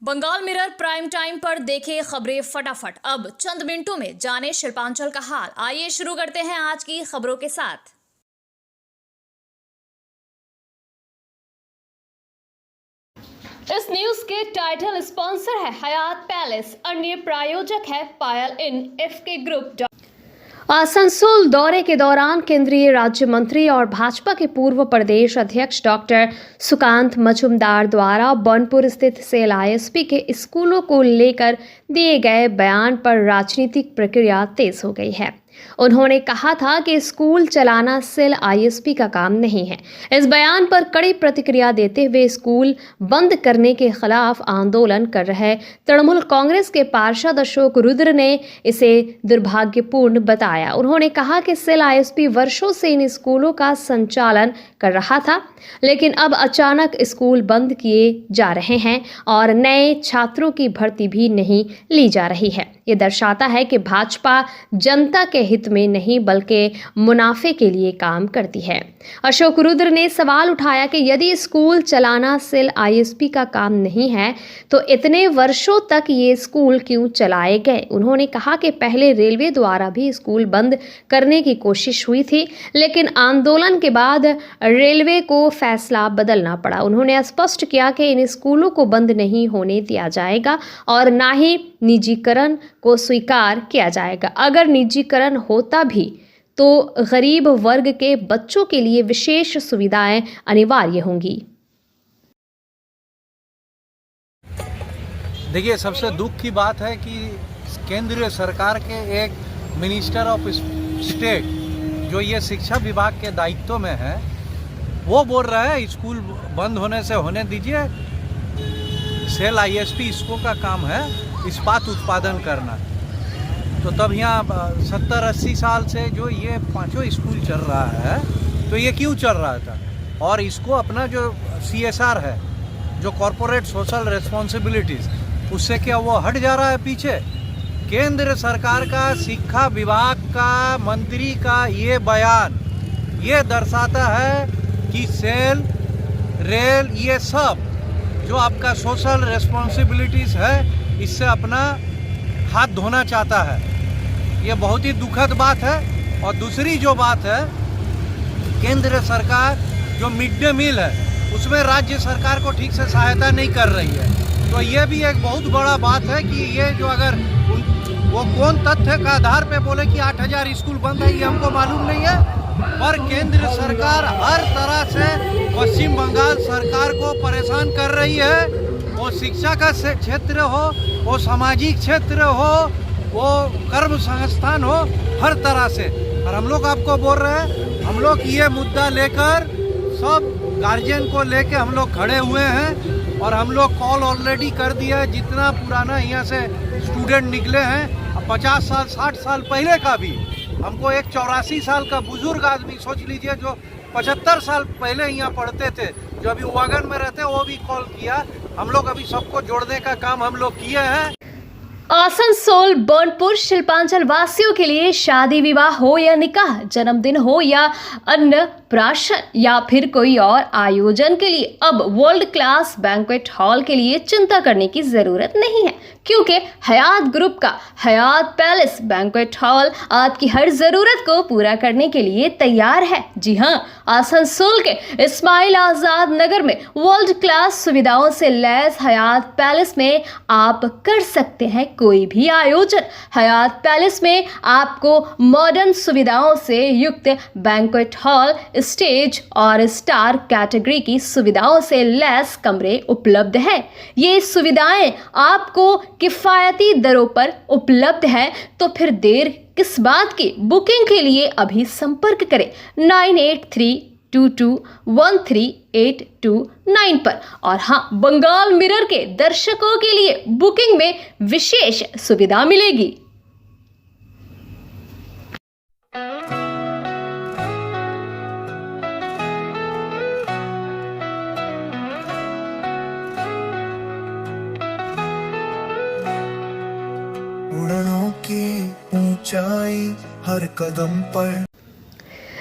Bengal mirror prime time पर देखे खबरें फटाफट। अब चंद मिनटों में जाने शिल्पांचल का हाल। आइए शुरू करते हैं आज की खबरों के साथ। इस न्यूज के टाइटल स्पॉन्सर है हयात पैलेस, अन्य प्रायोजक है पायल इन एफके ग्रुप। आसनसोल दौरे के दौरान केंद्रीय राज्य मंत्री और भाजपा के पूर्व प्रदेश अध्यक्ष डॉक्टर सुकांत मजूमदार द्वारा बनपुर स्थित सेल आईएसपी के स्कूलों को लेकर दिए गए बयान पर राजनीतिक प्रक्रिया तेज हो गई है। उन्होंने कहा था कि स्कूल चलाना सेल आईएसपी का काम नहीं है। इस बयान पर कड़ी प्रतिक्रिया देते हुए स्कूल बंद करने के खिलाफ आंदोलन कर रहे तृणमूल कांग्रेस के पार्षद अशोक रुद्र ने इसे दुर्भाग्यपूर्ण बताया। उन्होंने कहा कि सेल आईएसपी वर्षों से इन स्कूलों का संचालन कर रहा था, लेकिन अब अचानक स्कूल बंद किए जा रहे हैं और नए छात्रों की भर्ती भी नहीं ली जा रही है। ये दर्शाता है कि भाजपा जनता के हित में नहीं बल्कि मुनाफे के लिए काम करती है। अशोक रुद्र ने सवाल उठाया कि यदि स्कूल चलाना सेल आईएसपी का काम नहीं है तो इतने वर्षों तक ये स्कूल क्यों चलाए गए। उन्होंने कहा कि पहले रेलवे द्वारा भी स्कूल बंद करने की कोशिश हुई थी, लेकिन आंदोलन के बाद रेलवे को फैसला बदलना पड़ा। उन्होंने स्पष्ट किया कि इन स्कूलों को बंद नहीं होने दिया जाएगा और ना ही निजीकरण को स्वीकार किया जाएगा। अगर निजीकरण होता भी तो गरीब वर्ग के बच्चों के लिए विशेष सुविधाएं अनिवार्य होंगी। देखिए, सबसे दुख की बात है कि केंद्रीय सरकार के एक मिनिस्टर ऑफ स्टेट जो ये शिक्षा विभाग के दायित्व में है, वो बोल रहा है स्कूल बंद होने से होने दीजिए, सेल आईएसपी इसको का काम है इस्पात उत्पादन करना। तो तब यहाँ 70-80 साल से जो ये पांचों स्कूल चल रहा है, तो ये क्यों चल रहा था? और इसको अपना जो CSR है, जो कॉरपोरेट सोशल रिस्पॉन्सिबिलिटीज़, उससे क्या वो हट जा रहा है पीछे? केंद्र सरकार का शिक्षा विभाग का मंत्री का ये बयान ये दर्शाता है कि सेल, रेल, ये सब जो आपका सोशल रिस्पॉन्सिबिलिटीज़ है, इससे अपना हाथ धोना चाहता है। ये बहुत ही दुखद बात है। और दूसरी जो बात है, केंद्र सरकार जो मिड डे मील है उसमें राज्य सरकार को ठीक से सहायता नहीं कर रही है। तो ये भी एक बहुत बड़ा बात है कि ये जो अगर वो कौन तथ्य का आधार पे बोले कि 8000 स्कूल बंद है, ये हमको मालूम नहीं है। पर केंद्र सरकार हर तरह से पश्चिम बंगाल सरकार को परेशान कर रही है। वो शिक्षा का क्षेत्र हो, वो सामाजिक क्षेत्र हो, वो कर्म संस्थान हो, हर तरह से। और हम लोग आपको बोल रहे हैं, हम लोग ये मुद्दा लेकर सब गार्जियन को लेके हम लोग खड़े हुए हैं और हम लोग कॉल ऑलरेडी कर दिया है। जितना पुराना यहाँ से स्टूडेंट निकले हैं, 50 साल 60 साल पहले का भी, हमको एक 84 साल का बुजुर्ग आदमी, सोच लीजिए, जो 75 साल पहले यहाँ पढ़ते थे, जो अभी वागन में रहते हैं, वो भी कॉल किया। हम लोग अभी सबको जोड़ने का काम हम लोग किए हैं। आसनसोल बनपुर शिल्पांचल वासियों के लिए शादी विवाह हो या निकाह, जन्मदिन हो या अन्नप्राशन या फिर कोई और आयोजन के लिए अब वर्ल्ड क्लास बैंक्वेट हॉल के लिए चिंता करने की जरूरत नहीं है, क्योंकि हयात ग्रुप का हयात पैलेस बैंक्वेट हॉल आपकी हर जरूरत को पूरा करने के लिए तैयार है। जी हाँ, आसनसोल के इस्माइल आजाद नगर में वर्ल्ड क्लास सुविधाओं से लैस हयात पैलेस में आप कर सकते हैं कोई भी आयोजन। हयात पैलेस में आपको मॉडर्न सुविधाओं से युक्त बैंक्वेट हॉल, स्टेज और स्टार कैटेगरी की सुविधाओं से लैस कमरे उपलब्ध है। ये सुविधाएं आपको किफायती दरों पर उपलब्ध है, तो फिर देर किस बात की? बुकिंग के लिए अभी संपर्क करें 9832213829 पर। और हाँ, बंगाल मिरर के दर्शकों के लिए बुकिंग में विशेष सुविधा मिलेगी। उड़नों की ऊंचाई हर कदम पर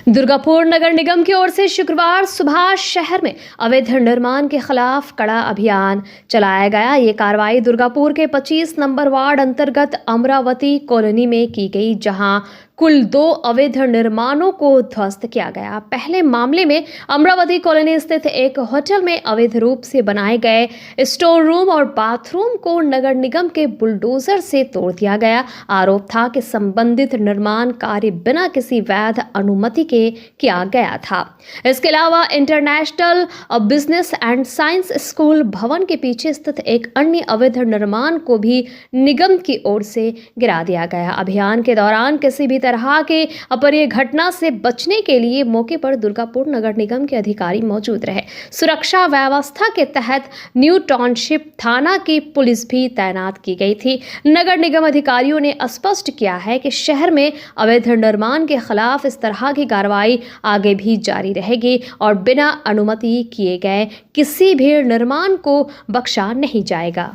दुर्गापुर नगर निगम की ओर से शुक्रवार सुबह शहर में अवैध निर्माण के खिलाफ कड़ा अभियान चलाया गया। ये कार्रवाई दुर्गापुर के 25 नंबर वार्ड अंतर्गत अमरावती कॉलोनी में की गई, जहां कुल 2 अवैध निर्माणों को ध्वस्त किया गया। पहले मामले में अमरावती कॉलोनी स्थित एक होटल में अवैध रूप से बनाए गए स्टोर रूम और बाथरूम को नगर निगम के बुलडोजर से तोड़ दिया गया। आरोप था कि संबंधित निर्माण कार्य बिना किसी वैध अनुमति के किया गया था। इसके अलावा international business and science school भवन के पीछे स्थित एक अन्य अवैध निर्माण को भी निगम की ओर से गिरा दिया गया। अभियान के दौरान किसी भी तरह के अप्रिय घटना से बचने के लिए मौके पर दुर्गापुर नगर निगम के अधिकारी मौजूद रहे। सुरक्षा व्यवस्था के तहत न्यू टाउनशिप थाना की पुलिस भी तैनात की गई थी। नगर निगम अधिकारियों ने स्पष्ट किया है कि शहर में अवैध निर्माण के खिलाफ इस तरह की कार्रवाई आगे भी जारी रहेगी और बिना अनुमति किए गए किसी भी निर्माण को बख्शा नहीं जाएगा।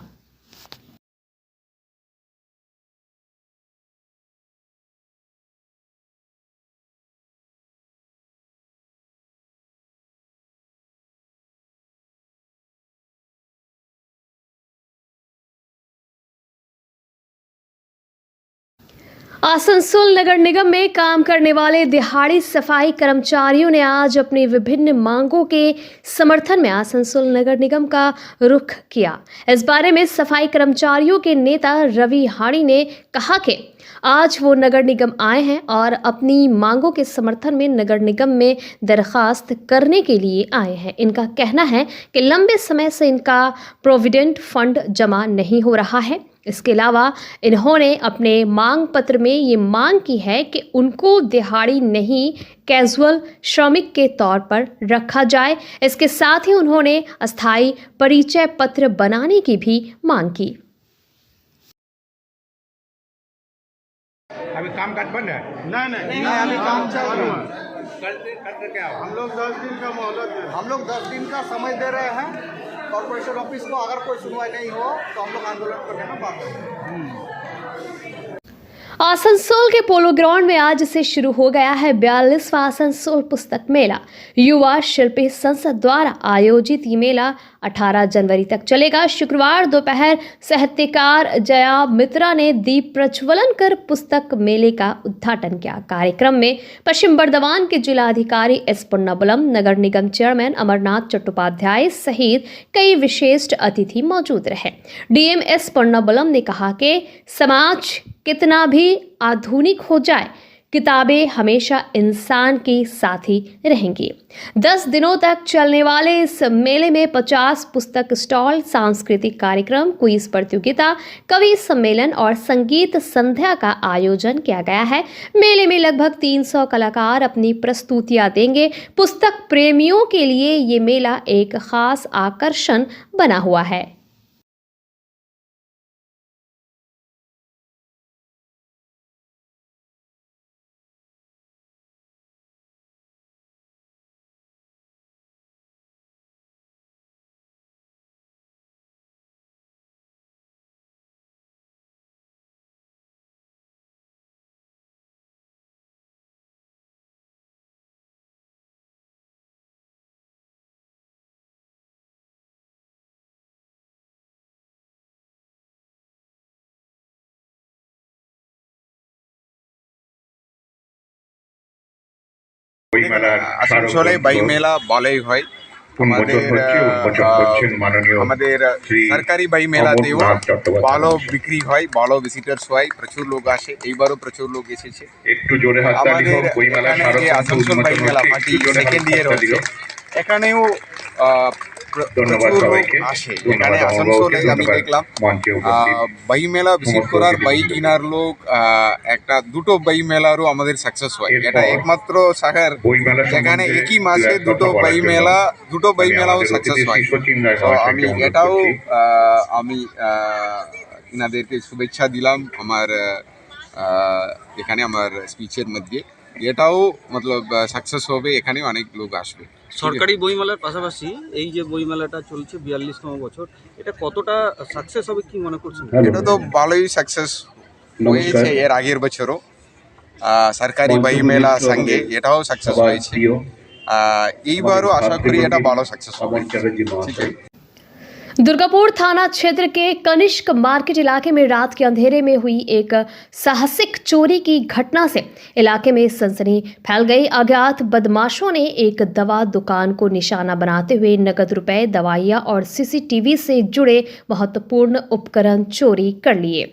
आसनसोल नगर निगम में काम करने वाले दिहाड़ी सफाई कर्मचारियों ने आज अपनी विभिन्न मांगों के समर्थन में आसनसोल नगर निगम का रुख किया। इस बारे में सफाई कर्मचारियों के नेता रवि हाड़ी ने कहा कि आज वो नगर निगम आए हैं और अपनी मांगों के समर्थन में नगर निगम में दरखास्त करने के लिए आए हैं। इनका कहना है कि लंबे समय से इनका प्रोविडेंट फंड जमा नहीं हो रहा है। इसके अलावा इन्होंने अपने मांग पत्र में ये मांग की है कि उनको दिहाड़ी नहीं कैजुअल श्रमिक के तौर पर रखा जाए। इसके साथ ही उन्होंने अस्थायी परिचय पत्र बनाने की भी मांग की। अभी काम काज बंद है? नहीं अभी काम चल रहा है। करते क्या हो? हम लोग 10 दिन का मोहलत दे रहे हैं। हम लोग 10 दिन का समय दे रहे हैं कॉर्पोरेशन ऑफिस को। अगर कोई सुनवाई नहीं हो तो हम लोग आंदोलन करने का बात करेंगे। आसनसोल के पोलो ग्राउंड में आज से शुरू हो गया है 42वां आसनसोल पुस्तक मेला। युवा शिल्पी संसद द्वारा आयोजित ये मेला 18 जनवरी तक चलेगा। शुक्रवार दोपहर साहित्यकार जया मित्रा ने दीप प्रज्वलन कर पुस्तक मेले का उद्घाटन किया। कार्यक्रम में पश्चिम बर्धमान के जिलाधिकारी एस पुन्नाबलम, नगर निगम चेयरमैन अमरनाथ चट्टोपाध्याय सहित कई विशिष्ट अतिथि मौजूद रहे। डीएम एस पुन्नाबलम ने कहा कि समाज कितना भी आधुनिक हो जाए, किताबें हमेशा इंसान के साथी रहेंगी। 10 दिनों तक चलने वाले इस मेले में 50 पुस्तक स्टॉल, सांस्कृतिक कार्यक्रम, क्विज प्रतियोगिता, कवि सम्मेलन और संगीत संध्या का आयोजन किया गया है। मेले में लगभग 300 कलाकार अपनी प्रस्तुतियां देंगे। पुस्तक प्रेमियों के लिए ये मेला एक खास आकर्षण बना हुआ है। আসানসোলে বাই মেলা ভালোই হয়। আমাদের সরকারি বাই মেলাতেও ভালো বিক্রি হয়, ভালো ভিজিটার্স হয়, প্রচুর লোক আসে। এইবারও প্রচুর লোক এসেছে। আমাদের এখানে যে আসানসোল বাই মেলা পার্টি সেকেন্ড ইয়ার হচ্ছে, এখানেও প্রচুর লোক আসে। এখানে আসানসোলে আমি দেখলাম বাই মেলা ভিজিট করার, বাই কিনার লোক একটা দুটো বাই মেলারও আমাদের সাকসেস হয়। এটা একমাত্র শহর যেখানে একই মাসে দুটো বাই মেলাও সাকসেস হয়। তো আমি এটাও আমি এনাদেরকে শুভেচ্ছা দিলাম আমার এখানে আমার স্পিচের মধ্যে। এটাও মতলব সাকসেস হবে, এখানেও অনেক লোক আসবে। সরকারি বইমেলার পাশাপাশি এই যে বইমেলাটা চলছে 42তম বছর, এটা কতটা সাকসেস হবে কি মনে করছেন? এটা তো ভালোই সাকসেস হয়েছে এর আগের বছরও। সরকারি বইমেলা সঙ্গে এটাও সাকসেস হয়েছে। এইবারও আশা করি এটা ভালো সাকসেস হবে। ঠিক আছে। दुर्गापुर थाना क्षेत्र के कनिष्क मार्केट इलाके में रात के अंधेरे में हुई एक साहसिक चोरी की घटना से इलाके में सनसनी फैल गई। अज्ञात बदमाशों ने एक दवा दुकान को निशाना बनाते हुए नकद रुपए, दवाइयां और सीसीटीवी से जुड़े महत्वपूर्ण उपकरण चोरी कर लिए।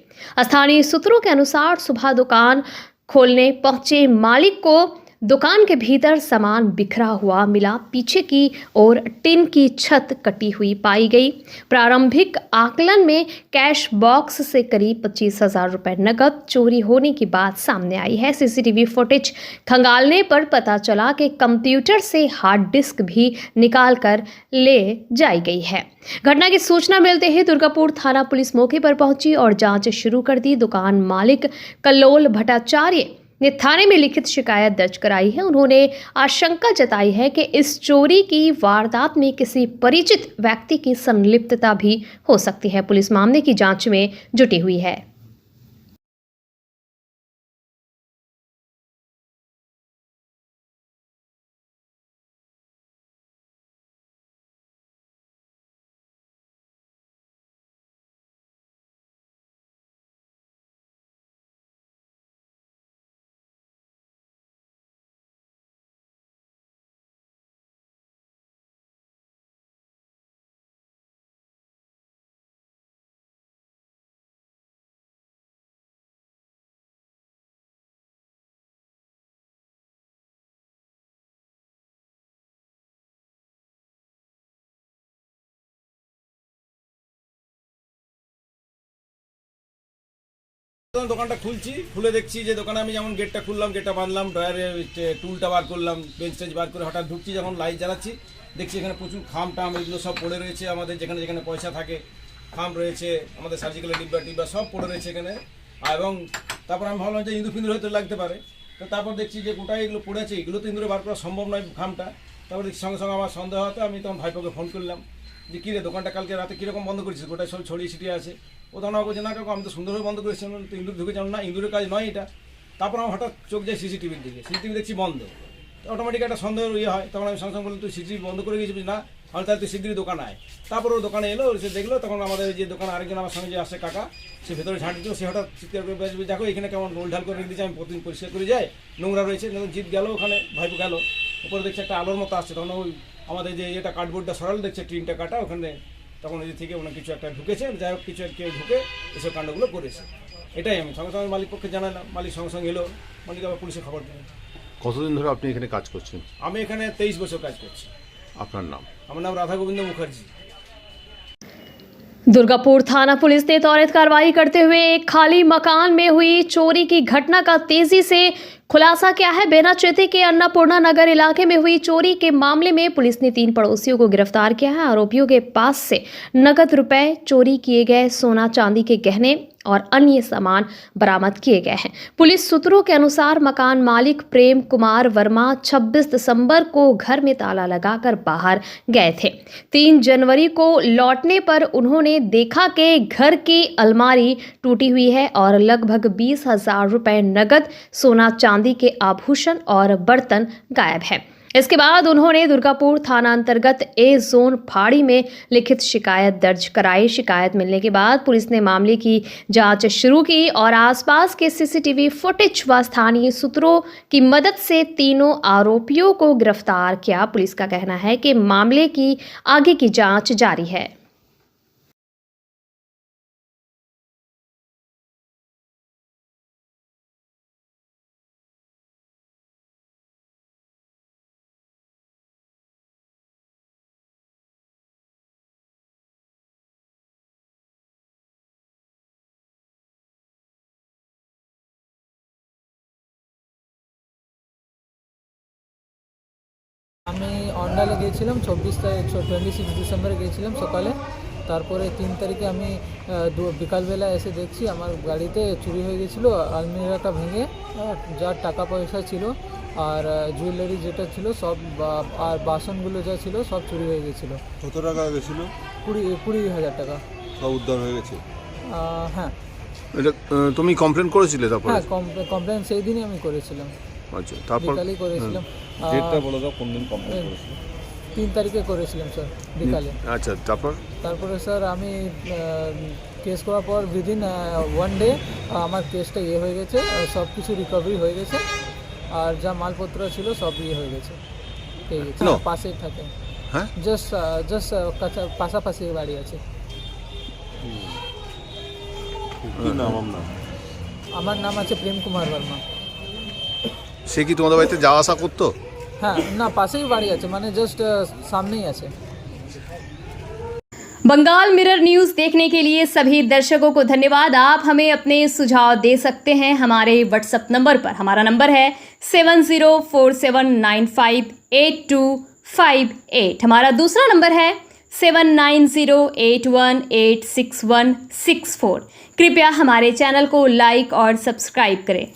स्थानीय सूत्रों के अनुसार सुबह दुकान खोलने पहुंचे मालिक को दुकान के भीतर सामान बिखरा हुआ मिला। पीछे की ओर टिन की छत कटी हुई पाई गई। प्रारंभिक आकलन में कैश बॉक्स से करीब 25,000 रुपए नकद चोरी होने की बात सामने आई है। सीसीटीवी फुटेज खंगालने पर पता चला कि कंप्यूटर से हार्ड डिस्क भी निकाल कर ले जाई गई है। घटना की सूचना मिलते ही दुर्गापुर थाना पुलिस मौके पर पहुंची और जांच शुरू कर दी। दुकान मालिक कल्लोल भट्टाचार्य ने थाने में लिखित शिकायत दर्ज कराई है। उन्होंने आशंका जताई है कि इस चोरी की वारदात में किसी परिचित व्यक्ति की संलिप्तता भी हो सकती है। पुलिस मामले की जांच में जुटी हुई है। দোকানটা খুলছি, খুলে দেখছি যে দোকানে আমি যেমন গেটটা খুললাম, গেটটা বাঁধলাম, ড্রয়ারের টুলটা বার করলাম, বেঞ্চ টেঞ্চ বার করে হঠাৎ ঢুকছি, যখন লাইট জ্বালাচ্ছি দেখছি এখানে প্রচুর খাম টাম এগুলো সব পড়ে রয়েছে। আমাদের যেখানে যেখানে পয়সা থাকে খাম রয়েছে, আমাদের সার্জিক্যালের ডিব্বা টিব্বা সব পড়ে রয়েছে এখানে। এবং তারপর আমি ভাবলাম যে ইঁদুর ফিঁদুর হয়তো লাগতে পারে। তো তারপর দেখছি যে গোটাই এগুলো পড়ে আছে, এগুলো তো ইঁদুরে বার করা সম্ভব নয় খামটা। তারপর দেখছি সঙ্গে সঙ্গে আমার সন্দেহ হতো, আমি তখন ভাইপোকে ফোন করলাম যে কী রে দোকানটা কালকে রাতে কীরকম বন্ধ করেছিস, গোটাই সব ছড়িয়ে ছিটিয়ে আছে। ও তখন আমাকে বলছে না কাকু আমি তো সুন্দরভাবে বন্ধ করেছিলাম, তো ইঁদুর ঢুকে যাবো না, ইঁদুরের কাজ নয় এটা। তারপর আমার হঠাৎ চোখ যায় সিসিটিভির দিকে, সিসিটিভি দেখছি বন্ধ। তো অটোমেটিক একটা সন্দেহ ইয়ে হয়। তখন আমি সঙ্গে সঙ্গে বললাম তুই সিসিটিভি বন্ধ করে গেছিস না, আমি তাহলে তুই শিগগিরই দোকানে আয়। তারপর ও দোকানে এলো, সে দেখলো, তখন আমাদের যে দোকানে আরেকজন আমার সঙ্গে যে আসে কাকা, সে ভেতরে ঝাঁট দিল, সে হঠাৎ চিৎকার করে বেসবে দেখো এখানে কেমন গোল ঢাল করে রেখে দিয়েছে, আমি প্রতিদিন পরিষ্কার করে যাই, নোংরা রয়েছে। জিত গেল ওখানে, ভাইপো গেল, উপরে দেখছে একটা আলোর মতো আসছে, তখন ওই আমাদের যে এটা কার্ডবোর্ডটা সরাল দেখছে টিনটা কাটা ওখানে, তখন ওই থেকে ওনার কিছু একটা ঢুকেছে, যাই হোক কিছু কেউ ঢুকে এসব কাণ্ডগুলো করেছে। এটাই আমি সঙ্গে সঙ্গে মালিক পক্ষে জানালাম, মালিক সঙ্গে সঙ্গে এলো, মালিক আবার পুলিশে খবর দিল। কতদিন ধরে আপনি এখানে কাজ করছেন? আমি এখানে 23 বছর কাজ করছি। আপনার নাম? আমার নাম রাধা गोविंद मुखर्जी। दुर्गापुर थाना पुलिस ने त्वरित कार्रवाई करते हुए एक खाली मकान में हुई चोरी की घटना का तेजी से खुलासा किया है। बेनाचेती के अन्नपूर्णा नगर इलाके में हुई चोरी के मामले में पुलिस ने 3 पड़ोसियों को गिरफ्तार किया है। आरोपियों के पास से नकद रुपए, चोरी किए गए सोना चांदी के गहने और अन्य सामान बरामद किए गए हैं। पुलिस सूत्रों के अनुसार मकान मालिक प्रेम कुमार वर्मा 26 दिसंबर को घर में ताला लगाकर बाहर गए थे। 3 जनवरी को लौटने पर उन्होंने देखा कि घर की अलमारी टूटी हुई है और लगभग 20,000 रुपए नकद, सोना चांदी के आभूषण और बर्तन गायब है। इसके बाद उन्होंने दुर्गापुर थाना अंतर्गत ए जोन फाड़ी में लिखित शिकायत दर्ज कराई। शिकायत मिलने के बाद पुलिस ने मामले की जांच शुरू की और आसपास के सीसीटीवी फुटेज व स्थानीय सूत्रों की मदद से तीनों आरोपियों को गिरफ्तार किया। पुलिस का कहना है कि मामले की आगे की जांच जारी है। আমি অন্ডালে গিয়েছিলাম 26 ডিসেম্বরে গিয়েছিলাম সকালে। তারপরে 3 তারিখে আমি বিকালবেলা এসে দেখছি আমার গাড়িতে চুরি হয়ে গেছিলো। আলমিরাটা ভেঙে যা টাকা পয়সা ছিল আর জুয়েলারি যেটা ছিল সব, আর বাসনগুলো যা ছিল সব চুরি হয়ে গেছিলো। কত টাকা গেছিলো? 20,000 টাকা। সব উদ্ধার হয়ে গেছে? হ্যাঁ। এটা তুমি কমপ্লেন করেছিলে তারপরে? হ্যাঁ, কমপ্লেন সেই দিনই আমি করেছিলাম, আচ্ছা, তারপর বিকালেই করেছিলাম। ডেটটা বলে দাও, কোন দিন কমপ্লেন করেছিল? 3 তারিখে করেছিলাম স্যার বিকালে। আচ্ছা, তারপরে স্যার আমি কেস করার পর উইদিন 1 ডে আমার কেসটা হয়ে গেছে, সব কিছু রিকভারি হয়ে গেছে, আর যা মালপত্র ছিল সব হয়ে গেছে, পেয়ে গেছে। No. পাশেই থাকে, হ্যাঁ, জাস্ট পাশাপাশি বাড়ি আছে। কি নাম আপনার? আমার নাম আছে প্রেম কুমার বর্মা। সে কি তোমাদের বাড়িতে যাওয়া আসা করতো? হ্যাঁ, না পাশেই বাড়ি আছে, মানে জাস্ট সামনেই আছে। बंगाल मिरर न्यूज़ देखने के लिए सभी दर्शकों को धन्यवाद। आप हमें अपने सुझाव दे सकते हैं हमारे व्हाट्सएप नंबर पर। हमारा नंबर है 7047958258। हमारा दूसरा नंबर है 7908186164। कृपया हमारे चैनल को लाइक और सब्सक्राइब करें।